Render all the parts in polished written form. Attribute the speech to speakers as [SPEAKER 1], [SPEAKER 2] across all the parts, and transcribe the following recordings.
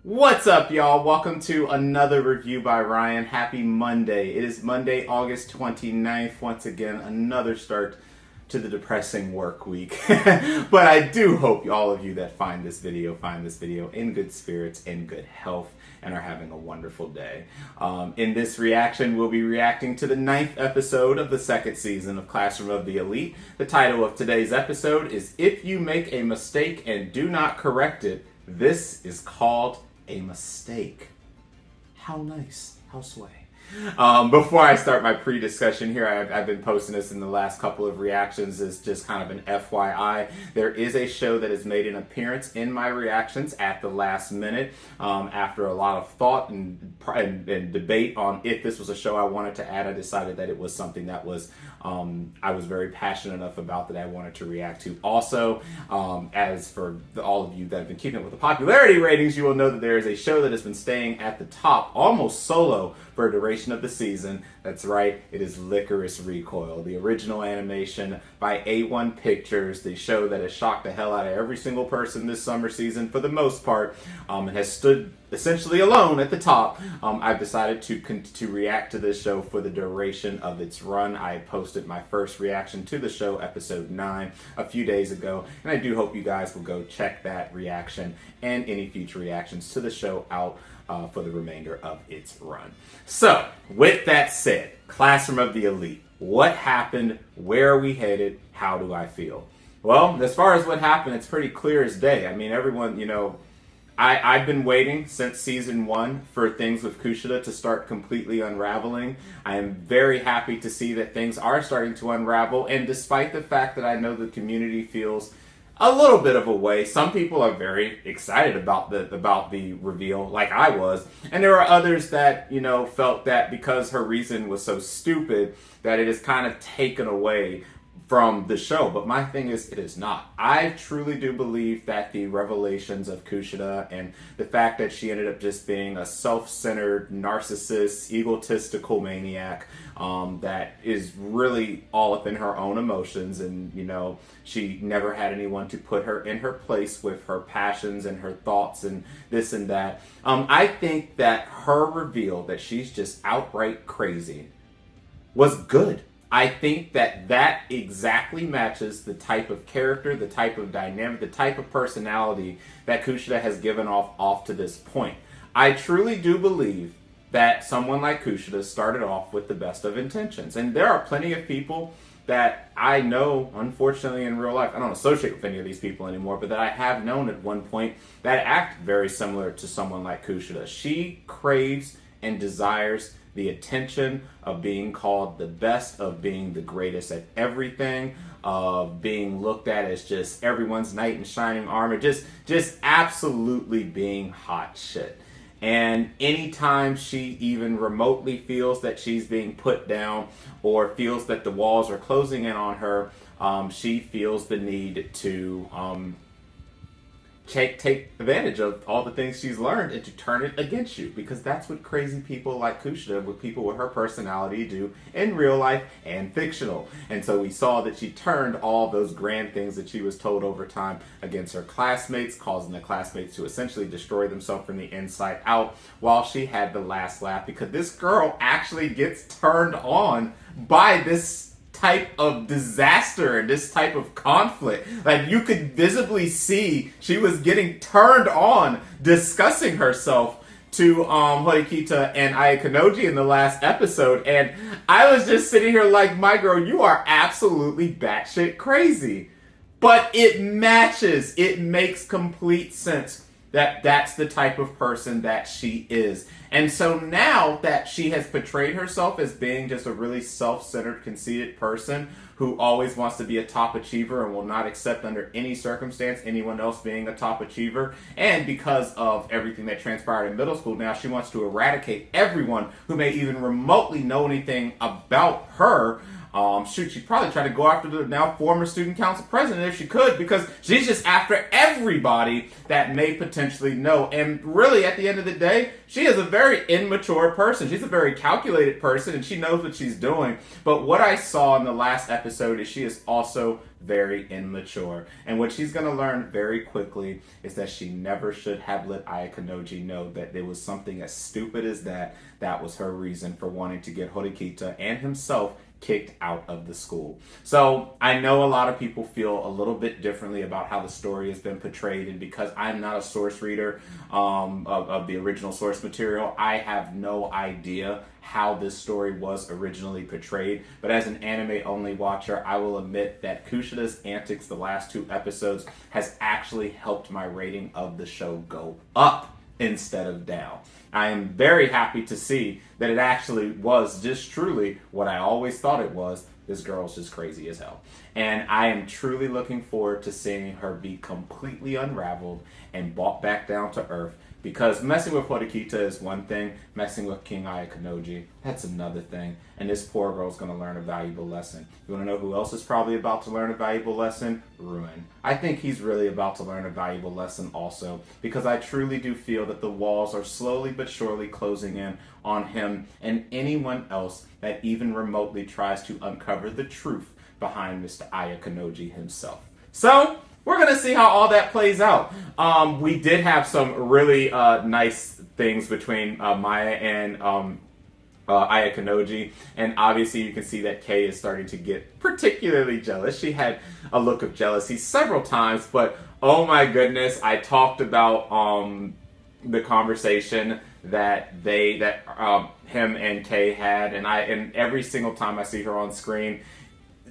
[SPEAKER 1] What's up, y'all? Welcome to another review by Ryan. Happy Monday. It is Monday, August 29th. Once again, another start to the depressing work week. But I do hope all of you that find this video in good spirits, in good health, and are having a wonderful day. In this reaction, we'll be reacting to the 9th episode of the 2nd season of Classroom of the Elite. The title of today's episode is If You Make a Mistake and Do Not Correct It, This is Called a Mistake. How nice. How sway. Before I start my pre-discussion here, I've been posting this in the last couple of reactions as just kind of an FYI. There is a show that has made an appearance in my reactions at the last minute after a lot of thought and debate on if this was a show I wanted to add. I decided that it was something that was I was very passionate enough about that I wanted to react to. Also, as for all of you that have been keeping up with the popularity ratings, you will know that there is a show that has been staying at the top, almost solo, for a duration of the season. That's right, it is Licorice Recoil, the original animation by A1 Pictures, the show that has shocked the hell out of every single person this summer season for the most part, and has stood essentially alone at the top. I've decided to react to this show for the duration of its run. I posted my first reaction to the show, episode 9, a few days ago, and I do hope you guys will go check that reaction and any future reactions to the show out for the remainder of its run. So, with that said, Classroom of the Elite. What happened? Where are we headed? How do I feel? Well, as far as what happened, it's pretty clear as day. I mean, everyone, you know, I've been waiting since season 1 for things with Kushida to start completely unraveling. I am very happy to see that things are starting to unravel, and despite the fact that I know the community feels a little bit of a way, some people are very excited about the reveal, like I was, and there are others that, you know, felt that because her reason was so stupid that it is kind of taken away from the show. But my thing is, it is not. I truly do believe that the revelations of Kushida and the fact that she ended up just being a self-centered, narcissist, egotistical maniac that is really all up in her own emotions, and, you know, she never had anyone to put her in her place with her passions and her thoughts and this and that. I think that her reveal that she's just outright crazy was good. I think that that exactly matches the type of character, the type of dynamic, the type of personality that Kushida has given off to this point. I truly do believe that someone like Kushida started off with the best of intentions. And there are plenty of people that I know, unfortunately, in real life, I don't associate with any of these people anymore, but that I have known at one point that act very similar to someone like Kushida. She craves and desires the attention of being called the best, of being the greatest at everything, of being looked at as just everyone's knight in shining armor, just absolutely being hot shit. And anytime she even remotely feels that she's being put down or feels that the walls are closing in on her, she feels the need to take advantage of all the things she's learned and to turn it against you, because that's what crazy people like Kushida, with people with her personality, do in real life and fictional. And so we saw that she turned all those grand things that she was told over time against her classmates, causing the classmates to essentially destroy themselves from the inside out, while she had the last laugh, because this girl actually gets turned on by this type of disaster and this type of conflict. Like, you could visibly see she was getting turned on discussing herself to Horikita and Ayakanoji in the last episode, and I was just sitting here like, my girl, you are absolutely batshit crazy. But it matches, it makes complete sense That's the type of person that she is. And so now that she has portrayed herself as being just a really self-centered, conceited person who always wants to be a top achiever and will not accept under any circumstance anyone else being a top achiever, and because of everything that transpired in middle school, now she wants to eradicate everyone who may even remotely know anything about her. She'd probably try to go after the now former student council president if she could, because she's just after everybody that may potentially know. And really, at the end of the day, she is a very immature person. She's a very calculated person, and she knows what she's doing. But what I saw in the last episode is she is also very immature. And what she's going to learn very quickly is that she never should have let Ayakanoji know that there was something as stupid as that was her reason for wanting to get Horikita and himself kicked out of the school. So I know a lot of people feel a little bit differently about how the story has been portrayed, and because I'm not a source reader of the original source material, I have no idea how this story was originally portrayed. But as an anime only watcher, I will admit that Kushida's antics the last 2 episodes has actually helped my rating of the show go up instead of down. I am very happy to see that it actually was just truly what I always thought it was. This girl's just crazy as hell. And I am truly looking forward to seeing her be completely unraveled and brought back down to earth. Because messing with Horikita is one thing, messing with King Ayakanoji, that's another thing. And this poor girl's going to learn a valuable lesson. You want to know who else is probably about to learn a valuable lesson? Ruin. I think he's really about to learn a valuable lesson also, because I truly do feel that the walls are slowly but surely closing in on him and anyone else that even remotely tries to uncover the truth behind Mr. Ayakanoji himself. So, we're going to see how all that plays out. We did have some really nice things between Maya and Ayakanoji, and obviously you can see that Kei is starting to get particularly jealous. She had a look of jealousy several times, but oh my goodness, I talked about the conversation that him and Kei had, and every single time I see her on screen,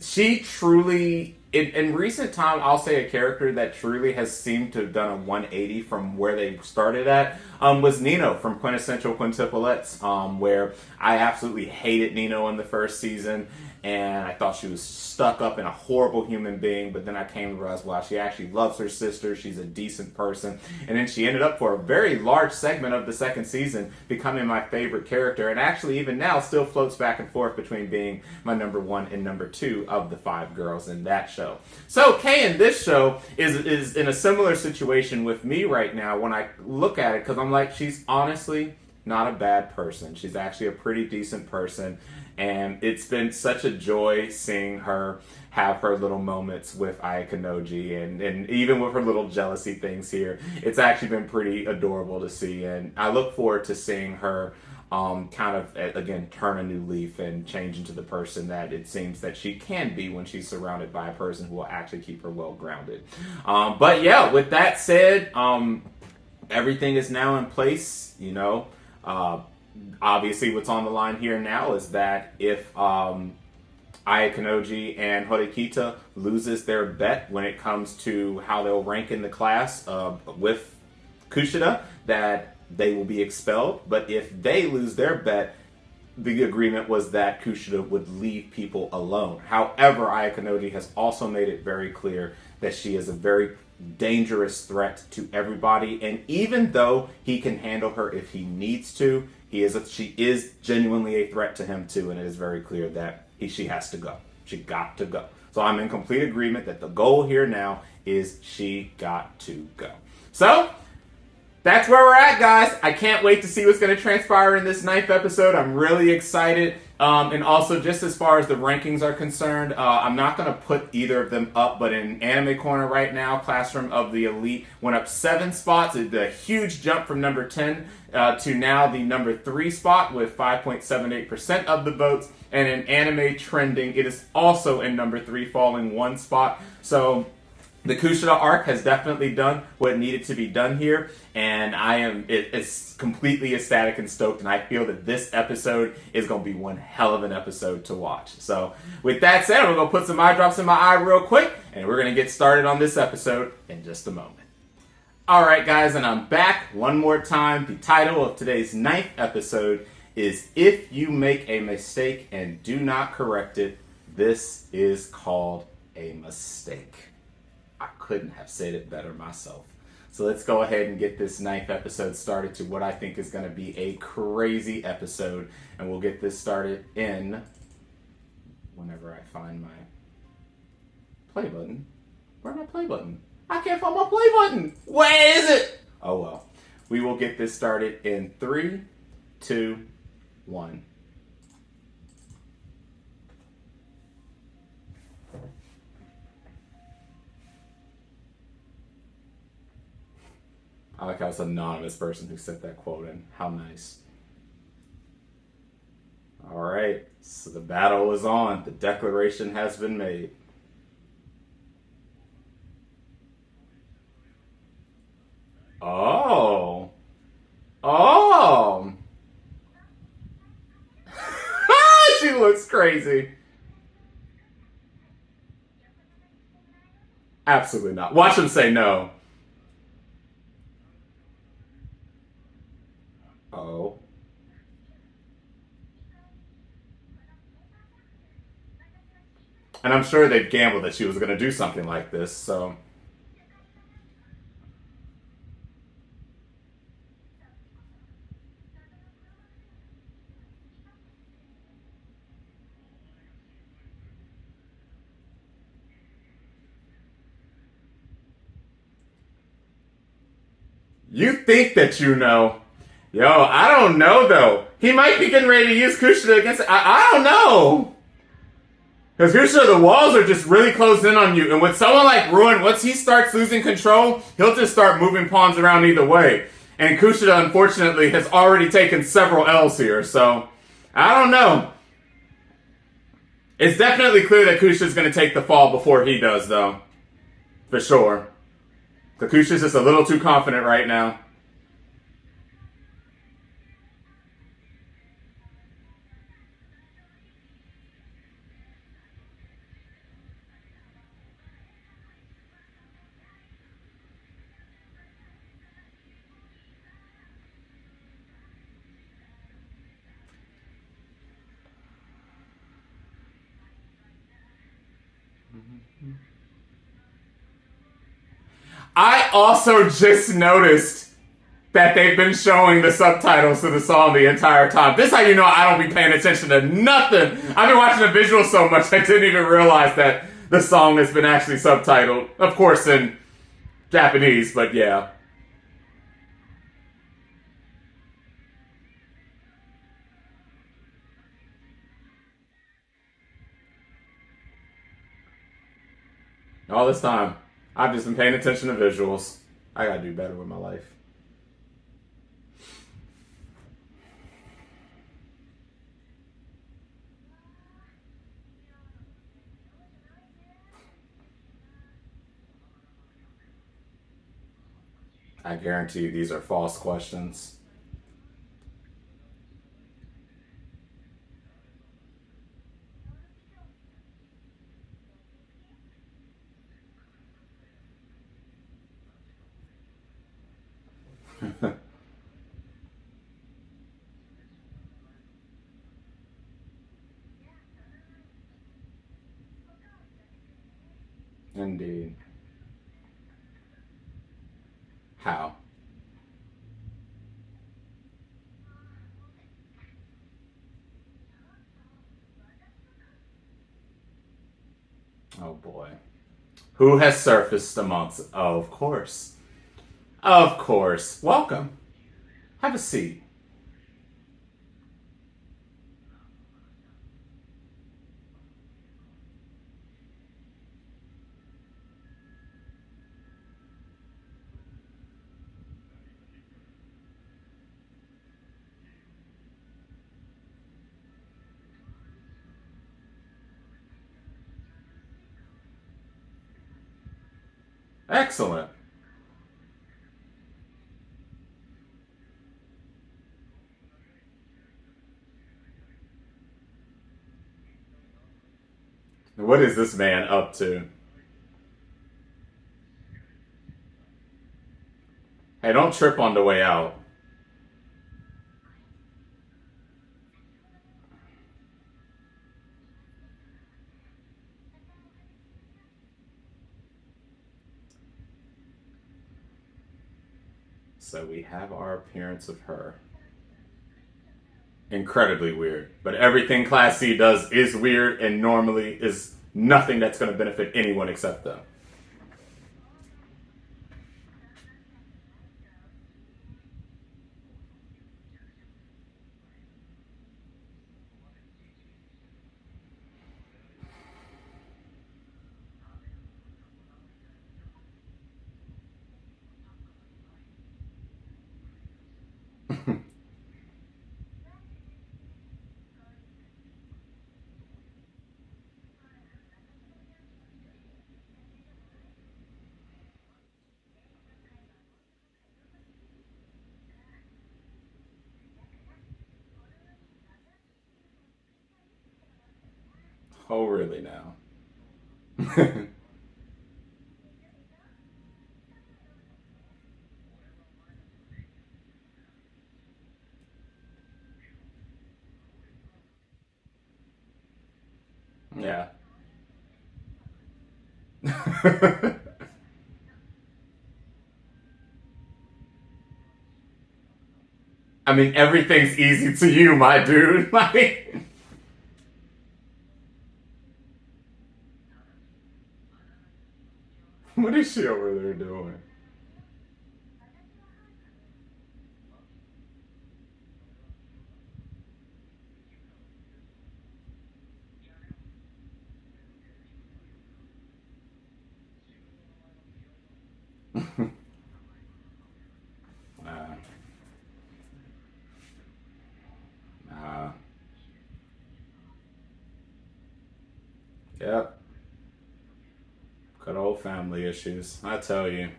[SPEAKER 1] she truly, in recent time, I'll say a character that truly has seemed to have done a 180 from where they started at, was Nino from Quintessential Quintuplets, where I absolutely hated Nino in the first season, and I thought she was stuck up and a horrible human being, but then I came to realize, wow, she actually loves her sister, she's a decent person, and then she ended up for a very large segment of the second season becoming my favorite character, and actually even now still floats back and forth between being my number 1 and number 2 of the 5 girls in that show. So Kei in this show is in a similar situation with me right now when I look at it, because I'm like, she's honestly not a bad person. She's actually a pretty decent person. And it's been such a joy seeing her have her little moments with Ayakanoji and even with her little jealousy things here. It's actually been pretty adorable to see. And I look forward to seeing her kind of, again, turn a new leaf and change into the person that it seems that she can be when she's surrounded by a person who will actually keep her well grounded. But yeah, with that said, everything is now in place, you know. Obviously, what's on the line here now is that if Ayakanoji and Horikita loses their bet when it comes to how they'll rank in the class with Kushida, that they will be expelled. But if they lose their bet, the agreement was that Kushida would leave people alone. However, Ayakanoji has also made it very clear that she is a very dangerous threat to everybody, and even though he can handle her if he needs to, she is genuinely a threat to him too, and it is very clear that she has to go. She got to go. So I'm in complete agreement that the goal here now is she got to go. So that's where we're at, guys. I can't wait to see what's going to transpire in this 9th episode. I'm really excited. And also, just as far as the rankings are concerned, I'm not going to put either of them up, but in Anime Corner right now, Classroom of the Elite went up 7 spots. It's a huge jump from number 10 to now the number 3 spot with 5.78% of the votes. And in Anime Trending, it is also in number 3, falling 1 spot. So the Kushida arc has definitely done what needed to be done here, and it's completely ecstatic and stoked, and I feel that this episode is going to be one hell of an episode to watch. So with that said, I'm going to put some eye drops in my eye real quick, and we're going to get started on this episode in just a moment. Alright guys, and I'm back one more time. The title of today's 9th episode is If You Make a Mistake and Do Not Correct It, This Is Called a Mistake. I couldn't have said it better myself. So let's go ahead and get this 9th episode started to what I think is going to be a crazy episode. And we'll get this started in whenever I find my play button. Where's my play button? I can't find my play button. Where is it? Oh well. We will get this started in 3, 2, 1. I like how it's an anonymous person who sent that quote in. How nice. Alright, so the battle is on. The declaration has been made. Oh. Oh. She looks crazy. Absolutely not. Watch him say no. Oh. And I'm sure they've gambled that she was going to do something like this, so... You think that you know. Yo, I don't know, though. He might be getting ready to use Kushida against... I don't know. Because Kushida, the walls are just really closed in on you. And with someone like Ruin, once he starts losing control, he'll just start moving pawns around either way. And Kushida, unfortunately, has already taken several L's here. So, I don't know. It's definitely clear that Kushida's going to take the fall before he does, though. For sure. Kushida's just a little too confident right now. I also just noticed that they've been showing the subtitles to the song the entire time. This is how you know I don't be paying attention to nothing. I've been watching the visuals so much I didn't even realize that the song has been actually subtitled. Of course in Japanese, but yeah. All this time, I've just been paying attention to visuals. I gotta do better with my life. I guarantee you these are false questions. Indeed. How? Oh boy. Who has surfaced amongst... Oh, of course. Of course. Welcome. Have a seat. Excellent. What is this man up to? Hey, don't trip on the way out. So we have our appearance of her. Incredibly weird. But everything Class C does is weird and normally is nothing that's going to benefit anyone except them. Oh, really now? Yeah. I mean, everything's easy to you, my dude. Like, what is she over there doing? uh, uh, yep. Good old family issues. I tell you.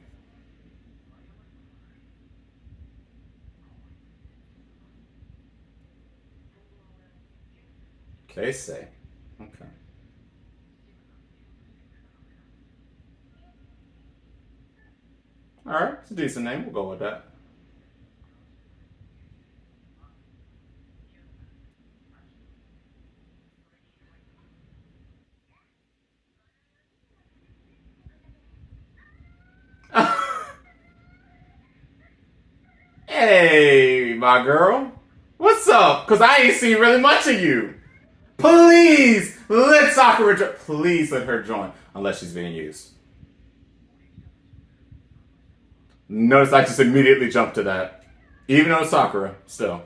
[SPEAKER 1] They say. Okay. All right. It's a decent name. We'll go with that. Hey, my girl. What's up? Because I ain't seen really much of you. Please let Sakura please let her join. Unless she's being used. Notice I just immediately jumped to that. Even though it's Sakura, still.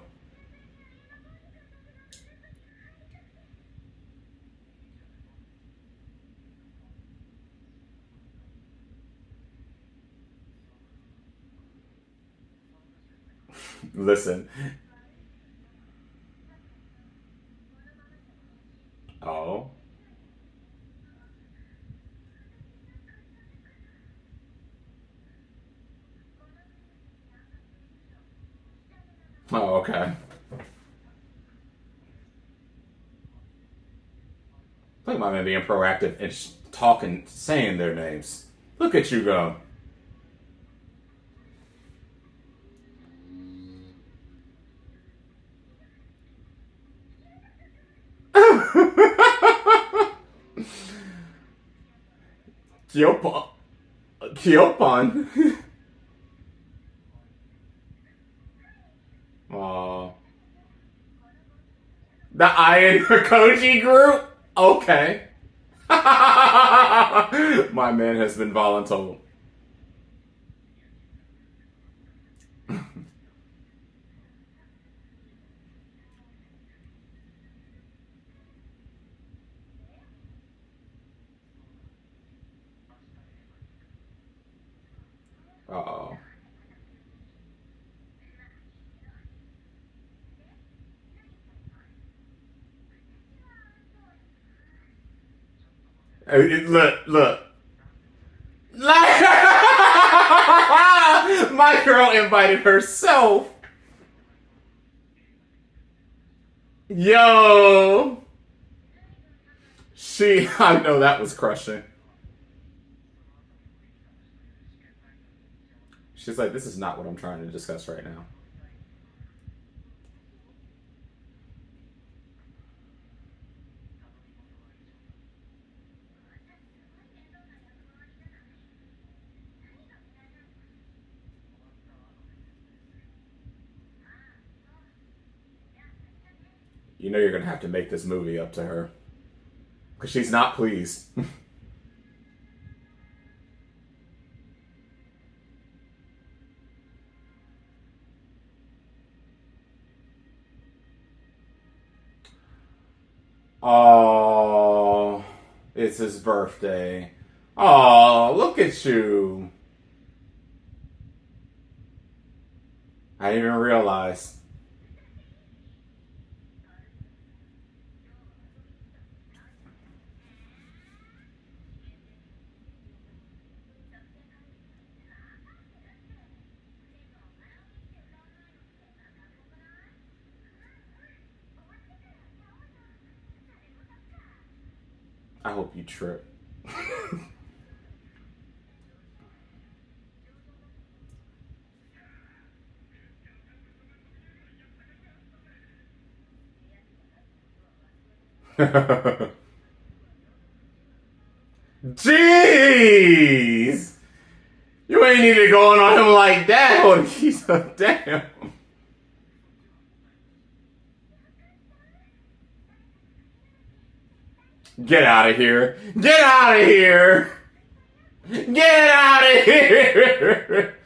[SPEAKER 1] Listen. Oh. Oh, okay. Look at my man being proactive and talking, saying their names. Look at you go. Kyopon. Kyopon. Aw. The Iron Koji group? Okay. My man has been voluntold. Uh-oh. Look. My girl invited herself. Yo. I know that was crushing. She's like, this is not what I'm trying to discuss right now. You know you're going to have to make this movie up to her. Because she's not pleased. Oh, it's his birthday. Oh, look at you. I didn't even realize. I hope you trip. Jeez! You ain't even going on him like that. Hold he's damn. Get out of here. Get out of here. Get out of here.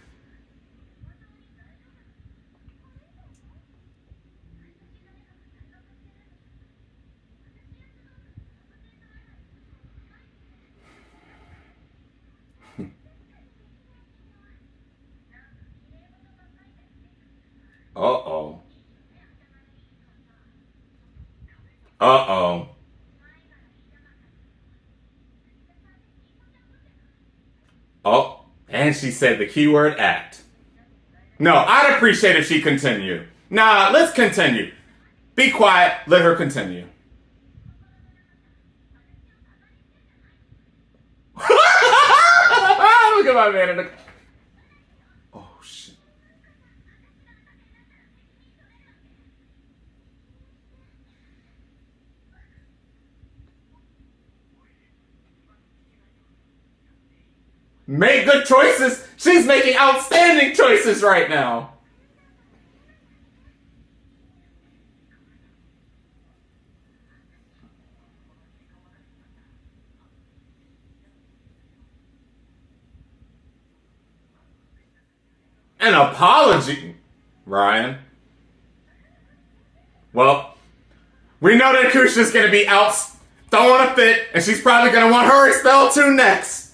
[SPEAKER 1] Uh-oh. Uh-oh. Oh, and she said the keyword act. No, I'd appreciate if she continued. Nah, let's continue. Be quiet. Let her continue. Look at my man in the... Oh, shit. Make good choices. She's making outstanding choices right now. An apology, Ryan. Well, we know that Kushida's gonna be out throwing a fit, and she's probably gonna want her expelled too next.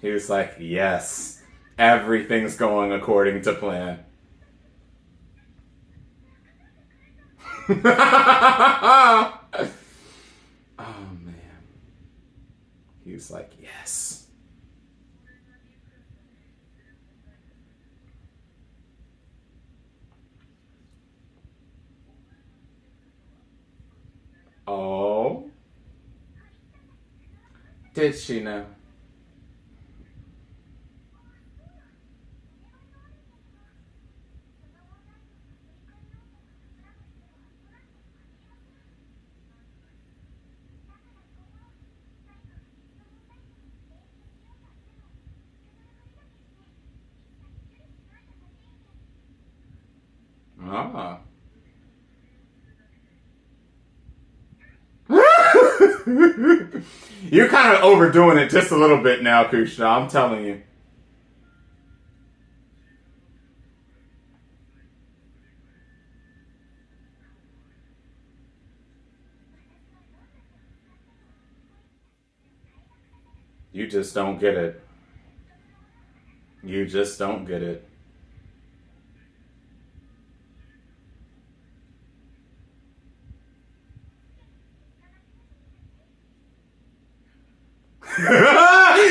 [SPEAKER 1] He was like, yes, everything's going according to plan. Oh, man. He was like, yes. Oh. Did she know? Ah. You're kind of overdoing it just a little bit now, Kushida. I'm telling you. You just don't get it. You just don't get it.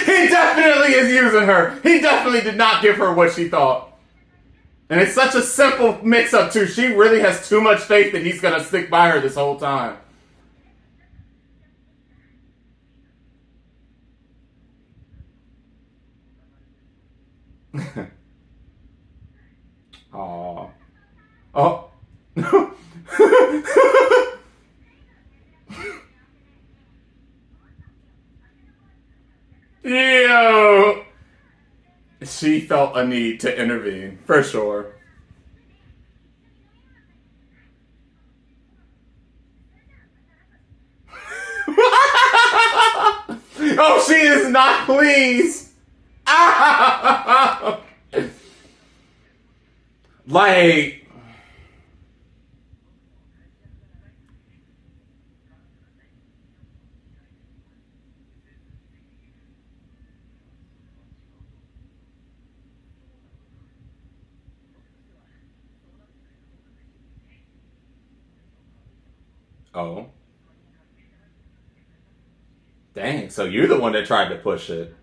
[SPEAKER 1] He definitely is using her. He definitely did not give her what she thought. And it's such a simple mix-up, too. She really has too much faith that he's going to stick by her this whole time. Aww. Oh. Yo. She felt a need to intervene, for sure. Oh, she is not pleased. Like, oh. Dang, so you're the one that tried to push it.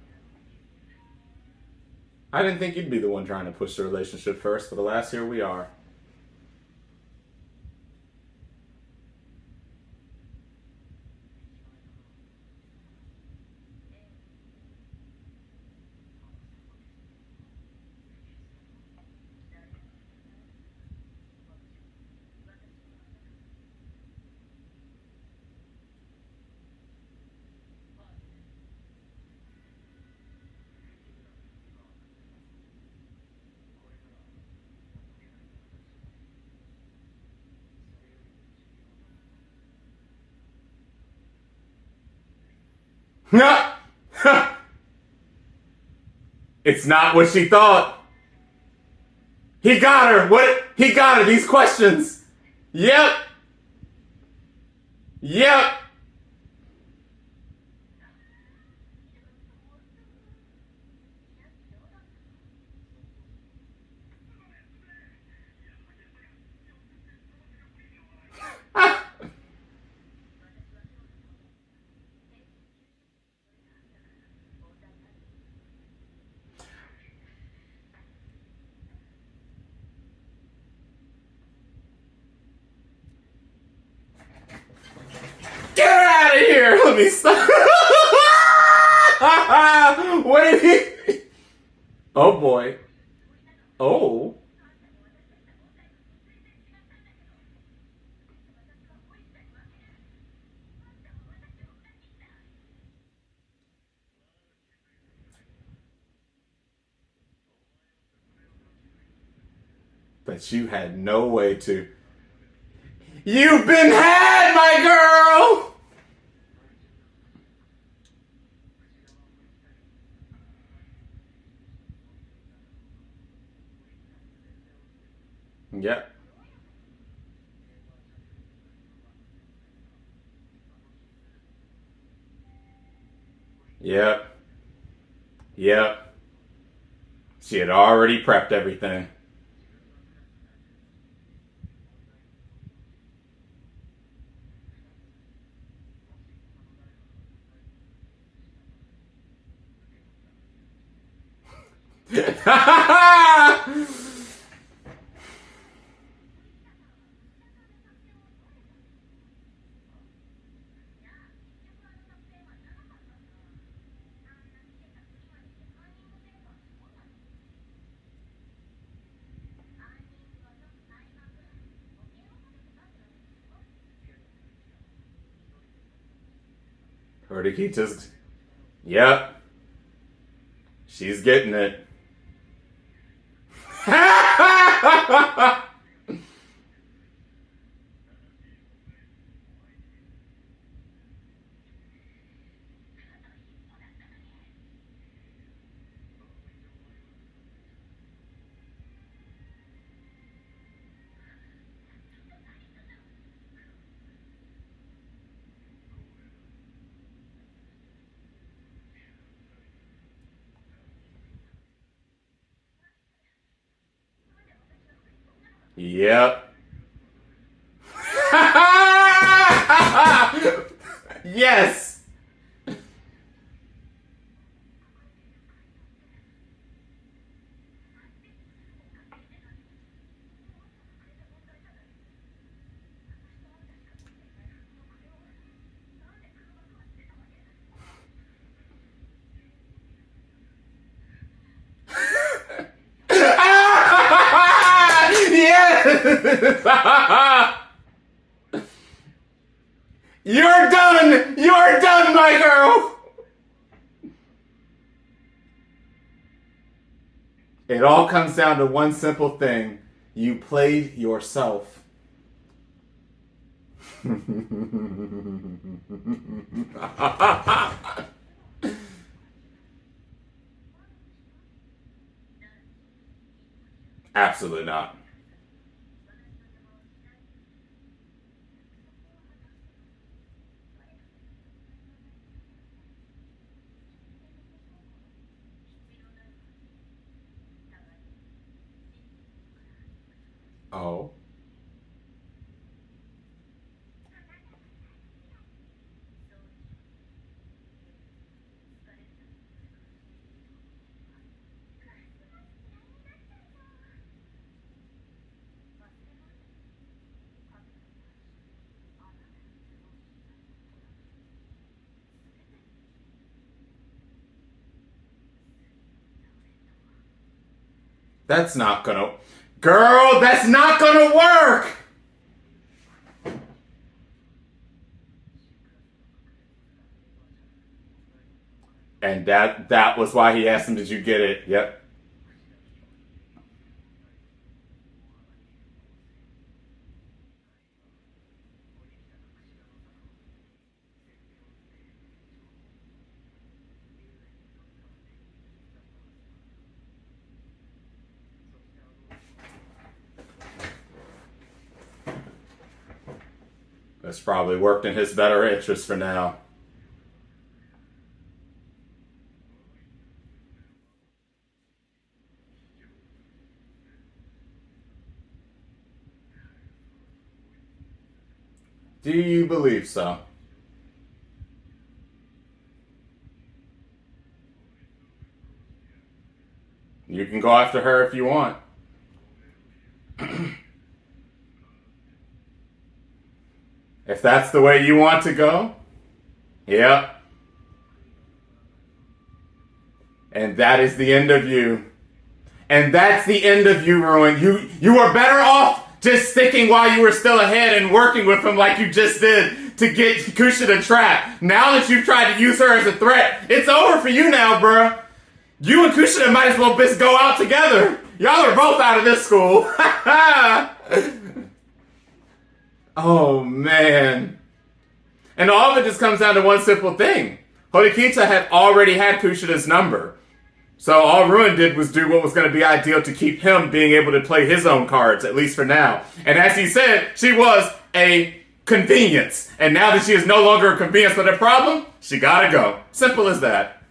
[SPEAKER 1] I didn't think you'd be the one trying to push the relationship first, but alas, here we are. It's not what she thought. He got her. What? He got her. These questions. Yep. Yep. Get her out of here! Let me stop. What did he? Oh boy. Oh. But you had no way to. You've been had, my girl! Yep. Yep. Yep. She had already prepped everything. Hurricane just. Yep. She's getting it. Yep. Yes. You're done! You're done, my girl! It all comes down to one simple thing. You played yourself. Absolutely not. Oh. That's not gonna... Girl, that's not gonna work! And that was why he asked him, did you get it? Yep. That's probably worked in his better interest for now. Do you believe so? You can go after her if you want. If that's the way you want to go, yep. And that is the end of you. And that's the end of you, Ruin. You were better off just sticking while you were still ahead and working with him like you just did to get Kushida trapped. Now that you've tried to use her as a threat, it's over for you now, bruh. You and Kushida might as well just go out together. Y'all are both out of this school. Oh, man. And all of it just comes down to one simple thing. Horikita had already had Kushida's number. So all Ruin did was do what was going to be ideal to keep him being able to play his own cards, at least for now. And as he said, she was a convenience. And now that she is no longer a convenience but a problem, she gotta go. Simple as that.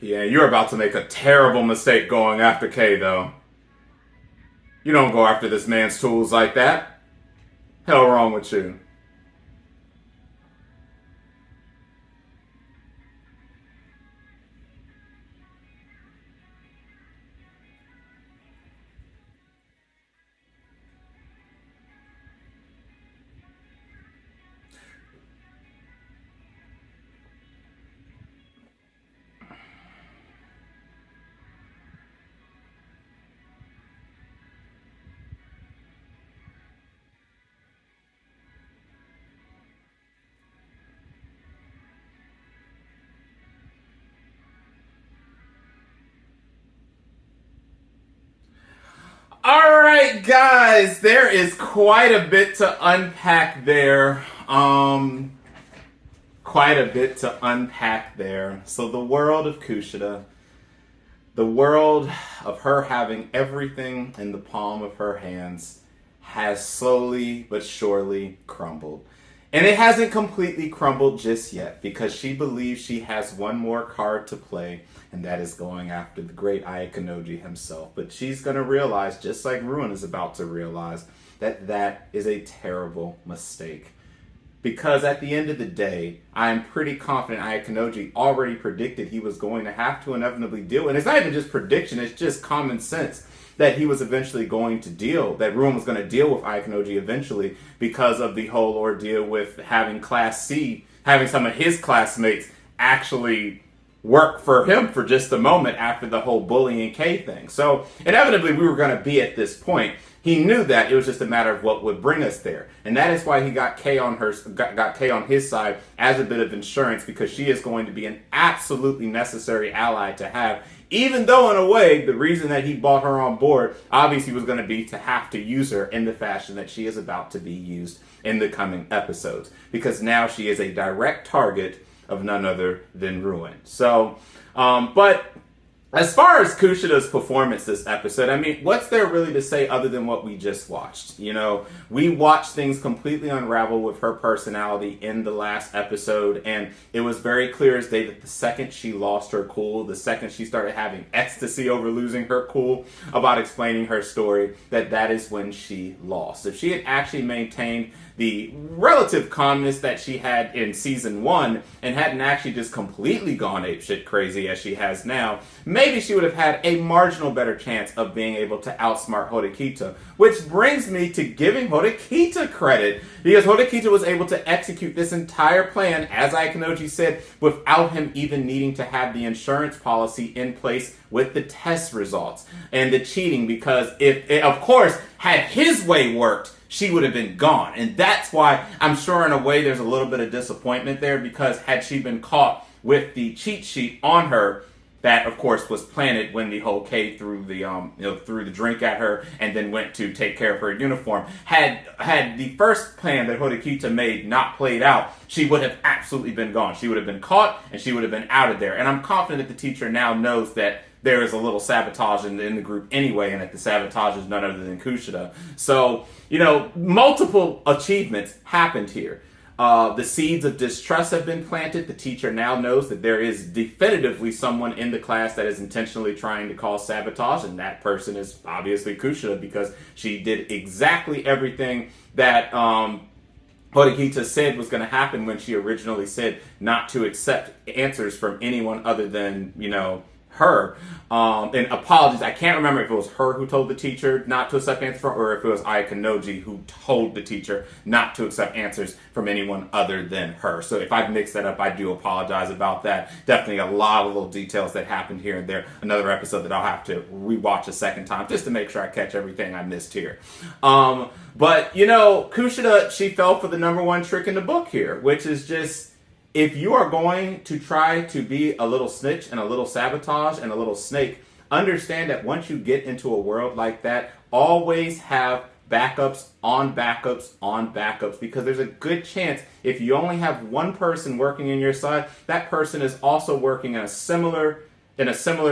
[SPEAKER 1] Yeah, you're about to make a terrible mistake going after Kay, though. You don't go after this man's tools like that. Hell wrong with you. Alright guys, there is quite a bit to unpack there. Quite a bit to unpack there. So the world of Kushida, the world of her having everything in the palm of her hands has slowly but surely crumbled. And it hasn't completely crumbled just yet because she believes she has one more card to play, and that is going after the great Ayakanoji himself. But she's going to realize, just like Ruin is about to realize, that that is a terrible mistake. Because at the end of the day, I am pretty confident Ayakanoji already predicted he was going to have to inevitably deal. And it's not even just prediction, it's just common sense that he was eventually going to deal, that Ruin was going to deal with Ayakanoji eventually because of the whole ordeal with having Class C, having some of his classmates actually work for him for just a moment after the whole bullying Kay thing. So inevitably we were going to be at this point. He knew that it was just a matter of what would bring us there, and that is why he got Kay on his side as a bit of insurance, because she is going to be an absolutely necessary ally to have. Even though, in a way, the reason that he brought her on board obviously was going to be to have to use her in the fashion that she is about to be used in the coming episodes, because now she is a direct target of none other than Ruin. So, but as far as Kushida's performance this episode, I mean, what's there really to say other than what we just watched? You know, we watched things completely unravel with her personality in the last episode, and it was very clear as day that the second she lost her cool, the second she started having ecstasy over losing her cool about explaining her story, that is when she lost. If she had actually maintained the relative calmness that she had in season 1 and hadn't actually just completely gone apeshit crazy as she has now, maybe she would have had a marginal better chance of being able to outsmart Horikita. Which brings me to giving Horikita credit, because Horikita was able to execute this entire plan, as Aikanoji said, without him even needing to have the insurance policy in place with the test results and the cheating, because if it, of course, had his way worked, she would have been gone. And that's why I'm sure in a way there's a little bit of disappointment there, because had she been caught with the cheat sheet on her, that of course was planted when the whole K threw the drink at her and then went to take care of her uniform. Had the first plan that Horikita made not played out, she would have absolutely been gone. She would have been caught and she would have been out of there. And I'm confident that the teacher now knows that there is a little sabotage in the group anyway, and that the sabotage is none other than Kushida. So, you know, multiple achievements happened here. The seeds of distrust have been planted. The teacher now knows that there is definitively someone in the class that is intentionally trying to cause sabotage, and that person is obviously Kushida, because she did exactly everything that Horikita said was going to happen when she originally said not to accept answers from anyone other than, you know, her. And apologies, I can't remember if it was her who told the teacher not to accept answers from, or if it was Aikanoji who told the teacher not to accept answers from anyone other than her. So if I've mixed that up, I do apologize about that. Definitely a lot of little details that happened here and there. Another episode that I'll have to rewatch a second time just to make sure I catch everything I missed here. But, you know, Kushida, she fell for the number one trick in the book here, which is just, if you are going to try to be a little snitch and a little sabotage and a little snake, understand that once you get into a world like that, always have backups on backups on backups, because there's a good chance if you only have one person working in your side, that person is also working in a similar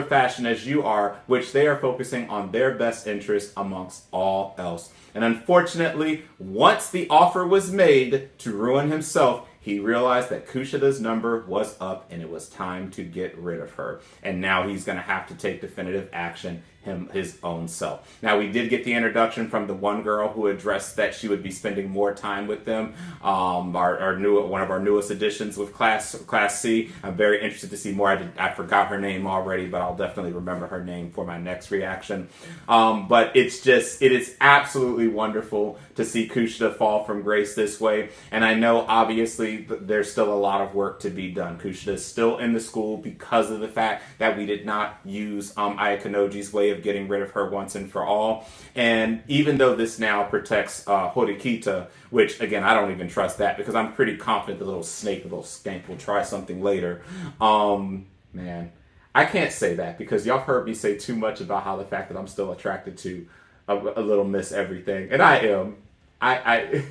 [SPEAKER 1] fashion as you are, which they are focusing on their best interest amongst all else. And unfortunately, once the offer was made to Ruin himself, he realized that Kushida's number was up and it was time to get rid of her. And now he's going to have to take definitive action his own self. Now, we did get the introduction from the one girl who addressed that she would be spending more time with them. One of our newest additions with Class C. I'm very interested to see more. I forgot her name already, but I'll definitely remember her name for my next reaction. But it is absolutely wonderful to see Kushida fall from grace this way. And I know, obviously, there's still a lot of work to be done. Kushida is still in the school because of the fact that we did not use Ayakanoji's way of getting rid of her once and for all. And even though this now protects Horikita, which, again, I don't even trust that, because I'm pretty confident the little skank will try something later. Man, I can't say that, because y'all heard me say too much about how the fact that I'm still attracted to a little Miss Everything. And I am. I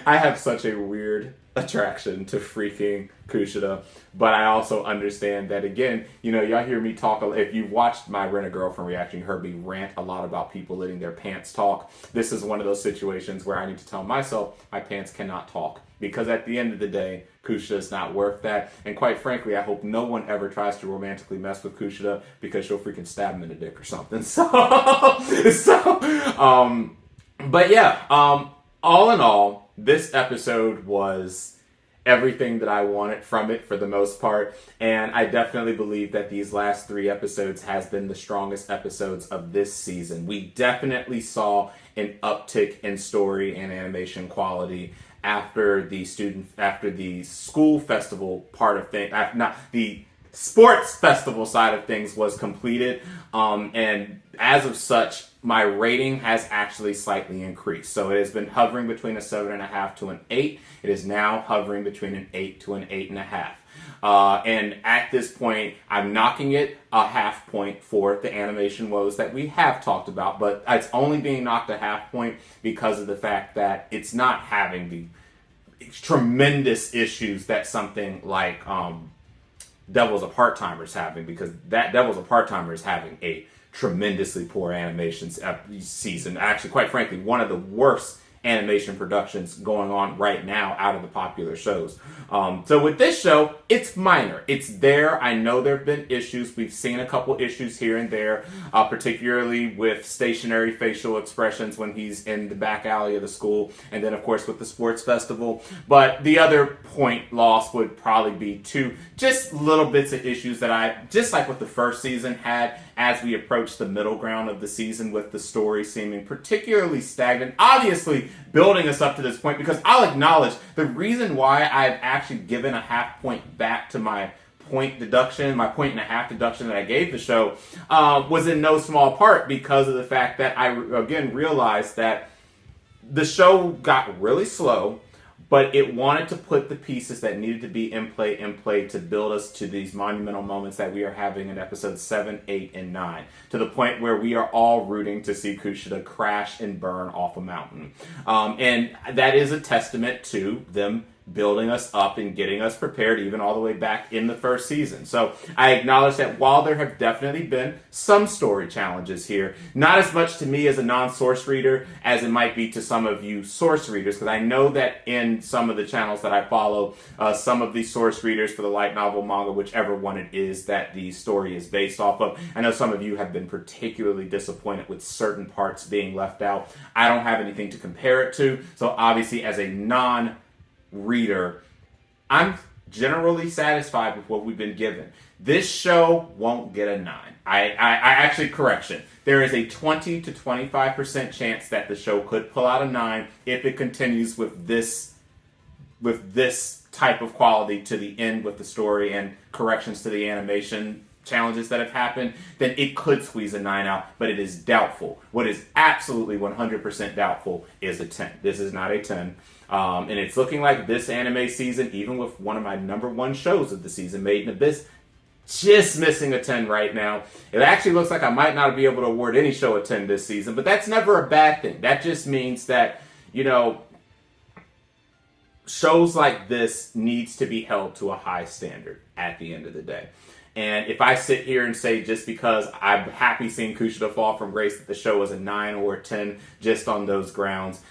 [SPEAKER 1] have such a weird attraction to freaking Kushida, but I also understand that, again, you know, y'all hear me talk, if you've watched my Rent-A-Girlfriend reaction, you heard me rant a lot about people letting their pants talk. This is one of those situations where I need to tell myself my pants cannot talk, because at the end of the day, Kushida is not worth that. And quite frankly, I hope no one ever tries to romantically mess with Kushida, because she'll freaking stab him in the dick or something. But yeah, all in all, this episode was everything that I wanted from it for the most part, and I definitely believe that these last 3 episodes has been the strongest episodes of this season. We definitely saw an uptick in story and animation quality after the school festival part of things, not the sports festival side of things was completed, and as of such, my rating has actually slightly increased. So it has been hovering between a 7.5 to an 8. It is now hovering between an 8 to an 8.5. And at this point, I'm knocking it a half point for the animation woes that we have talked about, but it's only being knocked a half point because of the fact that it's not having the tremendous issues that something like Devil's a Part-Timer is having, because that Devil's a Part-Timer is having a tremendously poor animation season. Actually, quite frankly, one of the worst animation productions going on right now out of the popular shows. So with this show, it's minor. It's there. I know there have been issues. We've seen a couple issues here and there, particularly with stationary facial expressions when he's in the back alley of the school, and then of course with the sports festival. But the other point loss would probably be two just little bits of issues that I, just like what the first season had, as we approach the middle ground of the season, with the story seeming particularly stagnant, obviously building us up to this point, because I'll acknowledge the reason why I've actually given a half point back to my point deduction, my 1.5 deduction that I gave the show, was in no small part because of the fact that I, again, realized that the show got really slow, but it wanted to put the pieces that needed to be in play to build us to these monumental moments that we are having in episodes 7, 8, and 9, to the point where we are all rooting to see Kushida crash and burn off a mountain. And that is a testament to them building us up and getting us prepared even all the way back in the first season. So I acknowledge that while there have definitely been some story challenges here, not as much to me as a non-source reader as it might be to some of you source readers, because I know that in some of the channels that I follow, some of the source readers for the light novel, manga, whichever one it is that the story is based off of, I know some of you have been particularly disappointed with certain parts being left out. I don't have anything to compare it to, so obviously as a non-reader, I'm generally satisfied with what we've been given. This show won't get a 9. I actually, correction, there is a 20 to 25% chance that the show could pull out a 9 if it continues with this type of quality to the end with the story and corrections to the animation challenges that have happened. Then it could squeeze a 9 out, but it is doubtful. What is absolutely 100% doubtful is a 10. This is not a 10. And it's looking like this anime season, even with one of my number one shows of the season, Made in Abyss, just missing a 10 right now. It actually looks like I might not be able to award any show a 10 this season, but that's never a bad thing. That just means that, you know, shows like this needs to be held to a high standard at the end of the day. And if I sit here and say just because I'm happy seeing Kushida fall from grace that the show is a 9 or a 10 just on those grounds,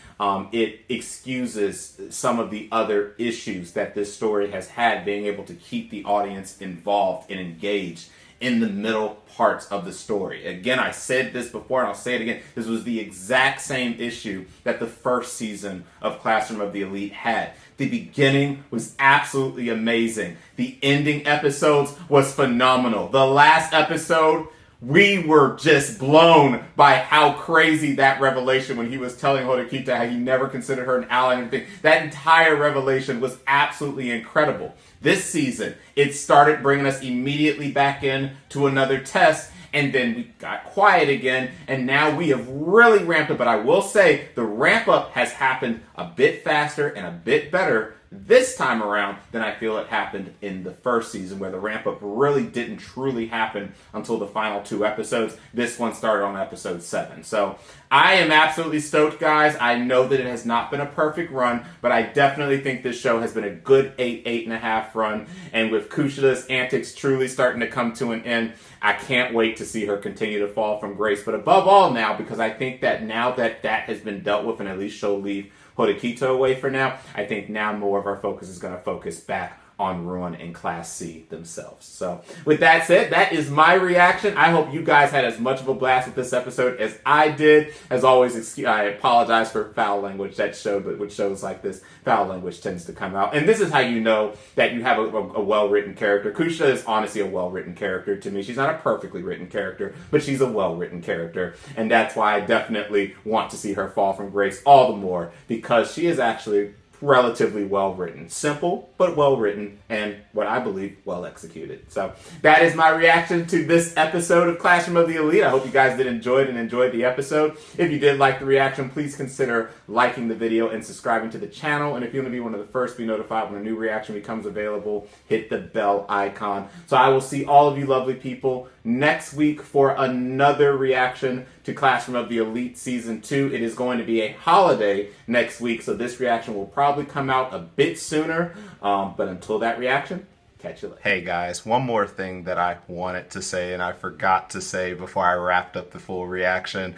[SPEAKER 1] it excuses some of the other issues that this story has had, being able to keep the audience involved and engaged in the middle parts of the story. Again, I said this before and I'll say it again. This was the exact same issue that the first season of Classroom of the Elite had. The beginning was absolutely amazing. The ending episodes was phenomenal. The last episode, we were just blown by how crazy that revelation when he was telling Horikita how he never considered her an ally and everything. That entire revelation was absolutely incredible. This season, it started bringing us immediately back in to another test, and then we got quiet again, and now we have really ramped up. But I will say the ramp up has happened a bit faster and a bit better this time around than I feel it happened in the first season, where the ramp up really didn't truly happen until the final 2 episodes. This one started on episode 7. So I am absolutely stoked, guys. I know that it has not been a perfect run, but I definitely think this show has been a good 8, 8.5 run. And with Kushida's antics truly starting to come to an end, I can't wait to see her continue to fall from grace. But above all now, because I think that now that that has been dealt with and at least she'll leave Horikita away for now, I think now more of our focus is going to focus back on Ruin and Class C themselves. So with that said, that is my reaction. I hope you guys had as much of a blast with this episode as I did. As always, I apologize for foul language that showed, but with shows like this, foul language tends to come out. And this is how you know that you have a well-written character. Kushida is honestly a well-written character to me. She's not a perfectly written character, but she's a well-written character. And that's why I definitely want to see her fall from grace all the more, because she is actually relatively well written. Simple, but well written, and what I believe, well executed. So that is my reaction to this episode of Classroom of the Elite. I hope you guys did enjoy the episode. If you did like the reaction, please consider liking the video and subscribing to the channel. And if you want to be one of the first to be notified when a new reaction becomes available, hit the bell icon. So I will see all of you lovely people next week for another reaction to Classroom of the Elite Season 2. It is going to be a holiday next week, so this reaction will probably come out a bit sooner. But until that reaction, catch you later. Hey guys, one more thing that I wanted to say and I forgot to say before I wrapped up the full reaction.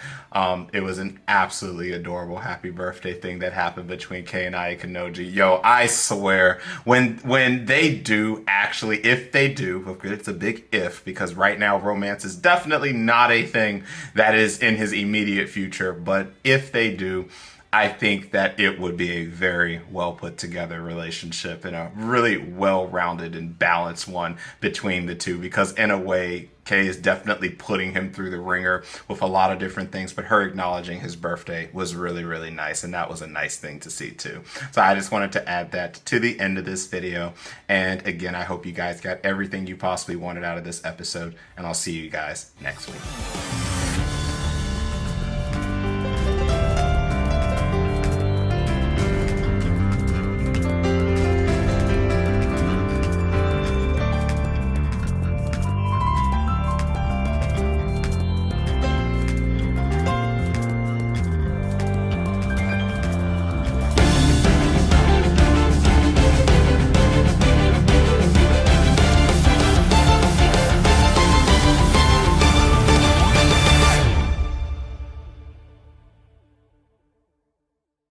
[SPEAKER 1] It was an absolutely adorable happy birthday thing that happened between Kei and Ayakanoji. Yo, I swear, when they do actually, if they do, it's a big if, because right now romance is definitely not a thing that is in his immediate future, but if they do, I think that it would be a very well put together relationship and a really well-rounded and balanced one between the two, because in a way, Kei is definitely putting him through the ringer with a lot of different things, but her acknowledging his birthday was really, really nice, and that was a nice thing to see too. So I just wanted to add that to the end of this video, and again, I hope you guys got everything you possibly wanted out of this episode, and I'll see you guys next week.